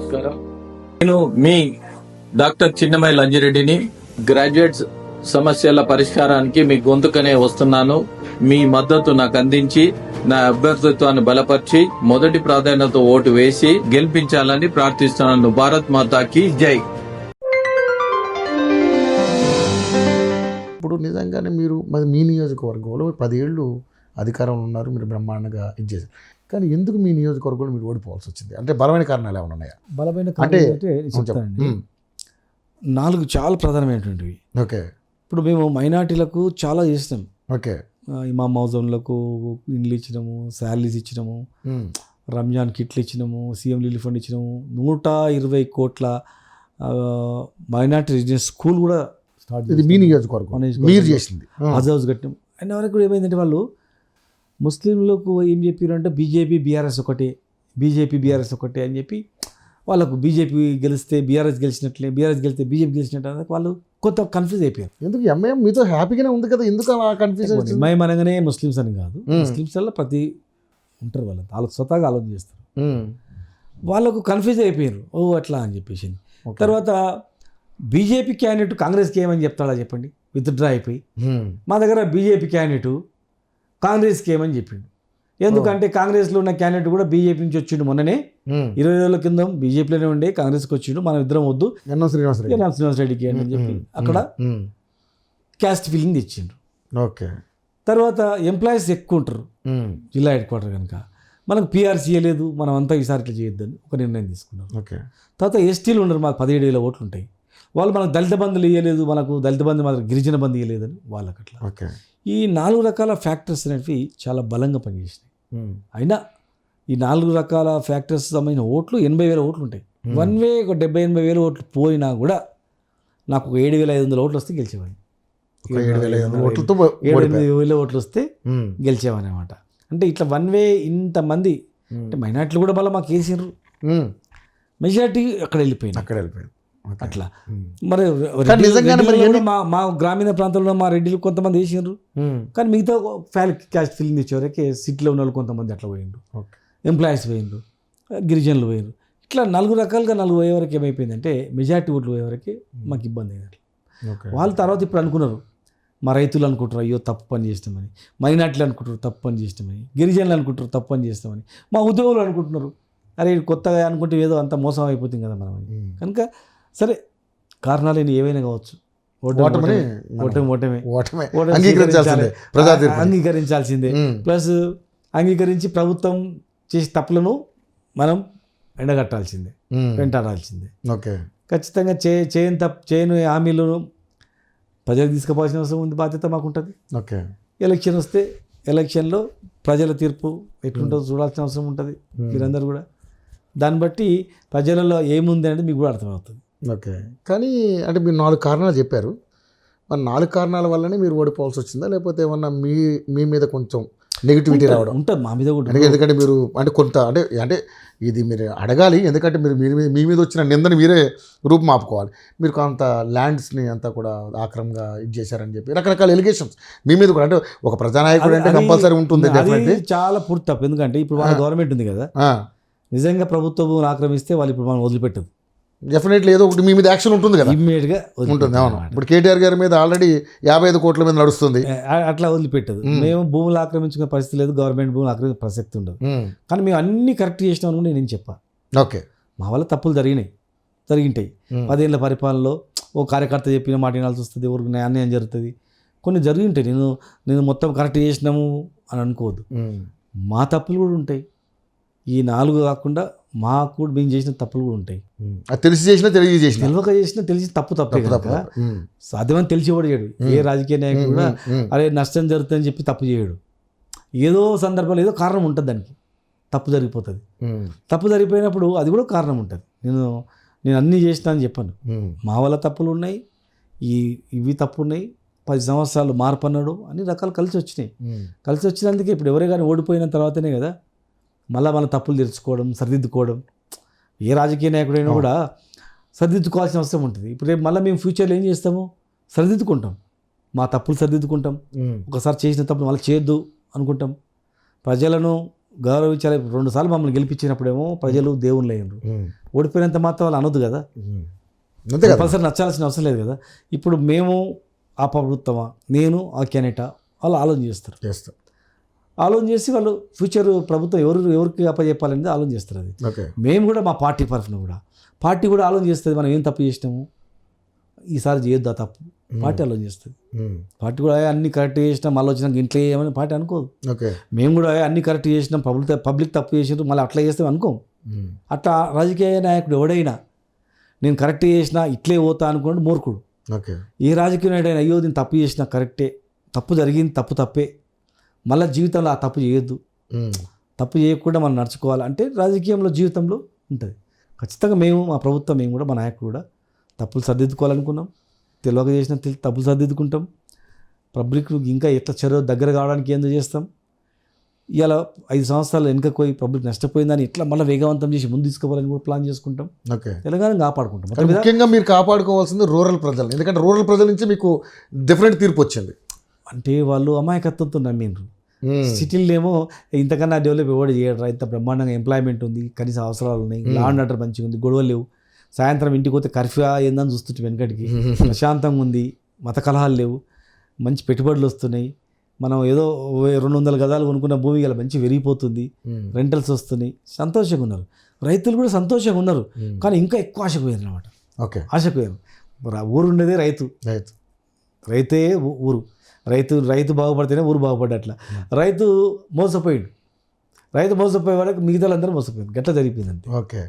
నమస్కారం. నేను మీ doctor చిన్నమై లంజిరెడ్డిని. Graduates సమస్యల పరిష్కారానికి మీ గొంతుకనే వస్తున్నాను. మీ మద్దతు నాకు అందించి నా అభ్యర్థిత్వాన్ని బలపరిచి మొదటి ప్రాధాన్యత ఓటు వేసి గెలిపించాలని ప్రార్థిస్తున్నాను. భారత్ మాతాకి జై. ఇప్పుడు నిజంగానే మీరు మరి మీ నియోజకవర్గంలో 10 ఏళ్ళు అధికారంలో ఉన్నారు, మీరు బ్రహ్మాండంగా ఇచ్చేసారు. కానీ ఎందుకు మీ నియోజకవర్గంలో మీరు ఓడిపోవాల్సి వచ్చింది? అంటే బలమైన కారణాలు ఏమైనా ఉన్నాయా? బలమైన కారణాలు అంటే చెప్తానండి. 4 చాలా ప్రధానమైనటువంటివి. ఓకే. ఇప్పుడు మేము మైనార్టీలకు చాలా చేసినాం. ఓకే. ఇమామ్ మౌజంలకు ఇండ్లు ఇచ్చినాము, శాలరీస్ ఇచ్చినాము, రంజాన్ కిట్లు ఇచ్చినాము, సీఎం రిలీఫ్ ఫండ్ ఇచ్చినాము, 120 కోట్ల మైనార్టీ రెసిడెన్స్ స్కూల్ కూడా స్టార్ట్ ఇది మీ నియోజకవర్గం మీరు చేసింది. హౌస్ కట్టినాం. అయిన వరకు కూడా ఏమైందంటే వాళ్ళు ముస్లింలకు ఏం చెప్పారు అంటే బీజేపీ బీఆర్ఎస్ ఒకటే, బీజేపీ బీఆర్ఎస్ ఒకటే అని చెప్పి వాళ్ళకు బీజేపీ గెలిస్తే బీఆర్ఎస్ గెలిచినట్లే, బీఆర్ఎస్ గెలిస్తే బీజేపీ గెలిచినట్టు వాళ్ళు కొంత కన్ఫ్యూజ్ అయిపోయారు. ఎందుకు ఎంఐఎం మీతో హ్యాపీగానే ఉంది కదా, ఎందుకు అలా కన్ఫ్యూజన్? ఎంఐఎం అనగానే ముస్లిమ్స్ అని కాదు, ముస్లిమ్స్ వల్ల ప్రతి ఉంటారు వాళ్ళకి స్వతహాగా ఆలోచన చేస్తారు. వాళ్ళకు కన్ఫ్యూజ్ అయిపోయారు, ఓ అట్లా అని చెప్పేసి. తర్వాత బీజేపీ క్యాండిడేట్ కాంగ్రెస్కి ఏమని చెప్తాడా చెప్పండి, విత్డ్రా అయిపోయి. మా దగ్గర బీజేపీ క్యాండిడేటు కాంగ్రెస్కి ఏమని చెప్పిండు. ఎందుకంటే కాంగ్రెస్లో ఉన్న క్యాండిడేట్ కూడా బీజేపీ నుంచి వచ్చిండు. మొన్ననే 20 రోజుల కింద బీజేపీలోనే ఉండే కాంగ్రెస్కి వచ్చిండు. మనం ఇద్దరం వద్దు శ్రీనివాస్ రెడ్డికి అని చెప్పి అక్కడ క్యాస్ట్ ఫీలింగ్ తెచ్చిండ్రు. ఓకే. తర్వాత ఎంప్లాయీస్ ఎక్కువ ఉంటారు జిల్లా హెడ్ క్వార్టర్ కనుక, మనకు పీఆర్సీ లేదు, మనం అంతా ఈసారి ఇట్లా చేయొద్దని ఒక నిర్ణయం తీసుకున్నాం. ఓకే. తర్వాత ఎస్టీలు ఉండరు, మాకు 17,000 ఓట్లు ఉంటాయి. వాళ్ళు మనకు దళిత బంధులు ఇవ్వలేదు, మనకు దళిత బంధు మాత్రం గిరిజన బంధు ఇవ్వలేదని వాళ్ళకి అట్లా. ఓకే. ఈ 4 రకాల ఫ్యాక్టర్స్ అనేవి చాలా బలంగా పనిచేసినాయి. అయినా ఈ 4 రకాల ఫ్యాక్టర్స్ సంబంధించిన ఓట్లు 80,000 ఓట్లు ఉంటాయి. వన్ వే ఒక 70,000-80,000 ఓట్లు పోయినా కూడా నాకు ఒక 7,500 ఓట్లు వస్తే గెలిచేవాడిని. 7,500 ఓట్లు వస్తే గెలిచేవాడిని అనమాట. అంటే ఇట్లా వన్ వే ఇంతమంది అంటే మైనార్టీలు కూడా మళ్ళీ మాకు వేసినారు, మెజార్టీ అక్కడ వెళ్ళిపోయింది. అట్లా మరి మా గ్రామీణ ప్రాంతంలో మా రెడ్డిలు కొంతమంది వేసినారు, కానీ మిగతా క్యాస్ట్ ఫీలింగ్ తెచ్చేవరకే సిటీలో ఉన్న వాళ్ళు కొంతమంది అట్లా పోయిండ్రు, ఎంప్లాయీస్ పోయిండ్రు, గిరిజనులు పోయిండ్రు. ఇట్లా 4 రకాలుగా 4 పోయే వరకు ఏమైపోయిందంటే మెజార్టీ ఓట్లు పోయే వరకే మాకు ఇబ్బంది అయింది. వాళ్ళు తర్వాత ఇప్పుడు అనుకున్నారు, మా రైతులు అనుకుంటారు అయ్యో తప్పు పని చేస్తామని, మైనార్టీలు అనుకుంటారు తప్పు పని చేస్తామని, గిరిజనులు అనుకుంటారు తప్పు పని చేస్తామని, మా ఉద్యోగులు అనుకుంటున్నారు అరే కొత్తగా అనుకుంటే ఏదో అంత మోసం అయిపోతుంది కదా మనం. కనుక సరే కారణాలు ఏవైనా కావచ్చు, అంగీకరించాల్సిందే. ప్లస్ అంగీకరించి ప్రభుత్వం చేసే తప్పులను మనం ఎండగట్టాల్సిందే, వెంటాడాల్సిందే. ఓకే. ఖచ్చితంగా చేయని హామీలను ప్రజలకు తీసుకుపోవాల్సిన అవసరం ఉంది, బాధ్యత మాకు ఉంటుంది. ఓకే. ఎలక్షన్ వస్తే ఎలక్షన్లో ప్రజల తీర్పు ఎట్లుంటుందో చూడాల్సిన అవసరం ఉంటుంది. మీరందరూ కూడా దాన్ని బట్టి ప్రజలలో ఏముంది అనేది మీకు కూడా అర్థమవుతుంది. ఓకే. కానీ అంటే మీరు 4 కారణాలు చెప్పారు, మరి 4 కారణాల వల్లనే మీరు ఓడిపోవాల్సి వచ్చిందా, లేకపోతే ఏమన్నా మీ మీద కొంచెం నెగిటివిటీ రావడం ఉంటుంది? మా మీద కూడా, ఎందుకంటే మీరు అంటే కొంత అంటే ఇది మీరు అడగాలి, ఎందుకంటే మీరు మీ మీద వచ్చిన నిందని మీరే రూపుమాపుకోవాలి. మీరు కొంత ల్యాండ్స్ని అంతా కూడా ఆక్రమంగా ఇది చేశారని చెప్పి రకరకాల ఎలిగేషన్స్ మీ మీద కూడా. అంటే ఒక ప్రజానాయకుడు అంటే కంపల్సరీ ఉంటుంది, చాలా పూర్తి తప్పు. ఎందుకంటే ఇప్పుడు మన గవర్నమెంట్ ఉంది కదా, నిజంగా ప్రభుత్వం ఆక్రమిస్తే వాళ్ళు ఇప్పుడు మనం వదిలిపెట్టదు. డెఫినెట్లీ ఏదో ఒకటి మీ మీద యాక్షన్ ఉంటుంది కదా, ఇమ్మీడియట్గా ఉంటుంది. అవును. ఇప్పుడు కేటీఆర్ గారి మీద ఆల్రెడీ 55 కోట్ల మీద నడుస్తుంది, అట్లా వదిలిపెట్టదు. మేము భూములు ఆక్రమించుకునే పరిస్థితి లేదు, గవర్నమెంట్ భూములు ఆక్రమించే ప్రసక్తి ఉండదు. కానీ మేము అన్ని కరెక్ట్ చేసినాం అని నేను చెప్పాను. ఓకే. మా వల్ల తప్పులు జరిగింటాయి. 10 ఏళ్ళ పరిపాలనలో ఓ కార్యకర్త చెప్పిన మాట వినాల్సి వస్తుంది, ఎవరికి అన్యాయం జరుగుతుంది, కొన్ని జరిగి ఉంటాయి. నేను మొత్తం కరెక్ట్ చేసినాము అని అనుకోవద్దు, మా తప్పులు కూడా ఉంటాయి. ఈ 4 కాకుండా మాకు కూడా మేము చేసిన తప్పులు కూడా ఉంటాయి. తెలిసి చేసినా తెలియక చేసినా తెలిసి తప్పే కదా, సాధ్యమని తెలిసేవాడు చేయడు. ఏ రాజకీయ నాయకుడు కూడా అరే నష్టం జరుగుతుందని చెప్పి తప్పు చేయడు. ఏదో సందర్భంలో ఏదో కారణం ఉంటుంది, దానికి తప్పు జరిగిపోతుంది. తప్పు జరిగిపోయినప్పుడు అది కూడా కారణం ఉంటుంది. నేను అన్నీ చేసినా అని చెప్పాను, మా వల్ల తప్పులు ఉన్నాయి, ఇవి తప్పు ఉన్నాయి, 10 సంవత్సరాలు మార్పు అన్నాడు, అన్ని రకాలు కలిసి వచ్చినందుకే ఇప్పుడు ఎవరే కానీ ఓడిపోయిన తర్వాతనే కదా మళ్ళీ మన తప్పులు తెరుచుకోవడం, సరిదిద్దుకోవడం. ఏ రాజకీయ నాయకుడైనా కూడా సరిదిద్దుకోవాల్సిన అవసరం ఉంటుంది. ఇప్పుడు రేపు మళ్ళీ మేము ఫ్యూచర్లో ఏం చేస్తాము, సరిదిద్దుకుంటాం, మా తప్పులు సరిదిద్దుకుంటాం. ఒకసారి చేసిన తప్పులు మళ్ళీ చేయొద్దు అనుకుంటాం. ప్రజలను గౌరవించాలి. 2 సార్లు మమ్మల్ని గెలిపించినప్పుడేమో ప్రజలు దేవుళ్ళు అయ్యారు. ఓడిపోయినంత మాత్రం వాళ్ళు అనొద్దు కదా, అంతే కదా. కంపల్సరీ నచ్చాల్సిన అవసరం లేదు కదా. ఇప్పుడు మేము ఆ ప్రభుత్వమా, నేను ఆ క్యాండిడేటా, వాళ్ళు ఆలోచన చేస్తారు. ఆలోచన చేసి వాళ్ళు ఫ్యూచర్ ప్రభుత్వం ఎవరికి అప్పచెప్పాలనేది ఆలోచన చేస్తారు. అది ఓకే. మేము కూడా మా పార్టీ తరఫున కూడా పార్టీ కూడా ఆలోచన చేస్తుంది. మనం ఏం తప్పు చేసినాము, ఈసారి చేయొద్దు ఆ తప్పు, పార్టీ ఆలోచన చేస్తుంది. పార్టీ కూడా అన్ని కరెక్ట్ చేసినాం, మళ్ళీ వచ్చినాక ఇంట్లో ఏమని పార్టీ అనుకోదు. ఓకే. మేము కూడా అన్ని కరెక్ట్ చేసినాం, పబ్లిక్ తప్పు చేసినారు, మళ్ళీ అట్లా చేస్తాం అనుకోం. అట్లా రాజకీయ నాయకుడు ఎవడైనా నేను కరెక్ట్ చేసినా ఇట్లే పోతా అనుకోండి మూర్ఖుడు. ఓకే. ఏ రాజకీయ నాయకుడైనా అయ్యో నేను తప్పు చేసినా కరెక్టే, తప్పు జరిగింది, తప్పే, మళ్ళీ జీవితంలో ఆ తప్పు చేయొద్దు, తప్పు చేయకుండా మనం నడుచుకోవాలి అంటే రాజకీయంలో జీవితంలో ఉంటుంది. ఖచ్చితంగా మా ప్రభుత్వం, మేము కూడా మా నాయకుడు కూడా తప్పులు సర్దిద్దుకోవాలనుకున్నాం. తెలియక చేసిన తప్పులు సర్దిద్దుకుంటాం. పబ్లిక్ ఇంకా ఎట్లా దగ్గర కావడానికి ఏందో చేస్తాం. ఇలా 5 సంవత్సరాలు వెనుకకు పోయి పబ్లిక్ నష్టపోయిందని ఎట్లా మళ్ళీ వేగవంతం చేసి ముందు తీసుకోవాలని కూడా ప్లాన్ చేసుకుంటాం. ఓకే. తెలంగాణ కాపాడుకుంటాం. ముఖ్యంగా మీరు కాపాడుకోవాల్సింది రూరల్ ప్రజలు, ఎందుకంటే రూరల్ ప్రజల నుంచి మీకు డిఫరెంట్ తీర్పు వచ్చింది. అంటే వాళ్ళు అమాయకత్వంతో నమ్మిండ్రు. సిటీల్లో ఏమో ఇంతకన్నా డెవలప్ ఎవరు చేయడరా, ఇంత బ్రహ్మాండంగా ఎంప్లాయ్మెంట్ ఉంది, కనీస అవసరాలు ఉన్నాయి, లా అండ్ ఆర్డర్ మంచిగా ఉంది, గొడవలు లేవు, సాయంత్రం ఇంటికి పోతే కర్ఫ్యూ ఏందని చూస్తుంటే వెనకటికి ప్రశాంతంగా ఉంది, మత కలహాలు లేవు, మంచి పెట్టుబడులు వస్తున్నాయి, మనం ఏదో 200 గజాలు కొనుక్కున్న భూమి ఇలా మంచి పెరిగిపోతుంది, రెంటల్స్ వస్తున్నాయి, సంతోషంగా ఉన్నారు. రైతులు కూడా సంతోషంగా ఉన్నారు, కానీ ఇంకా ఎక్కువ ఆశకు పోయారు అనమాట. ఓకే. ఆశకు పోయారు. ఊరు ఉండేదే రైతే ఊరు. రైతు బాగుపడితేనే ఊరు బాగుపడ్డట్ల. రైతు మోసపోయాడు, రైతు మోసపోయే వాళ్ళకి మిగతా అందరూ మోసపోయింది. గట్లా జరిగిపోయింది అంతే. ఓకే.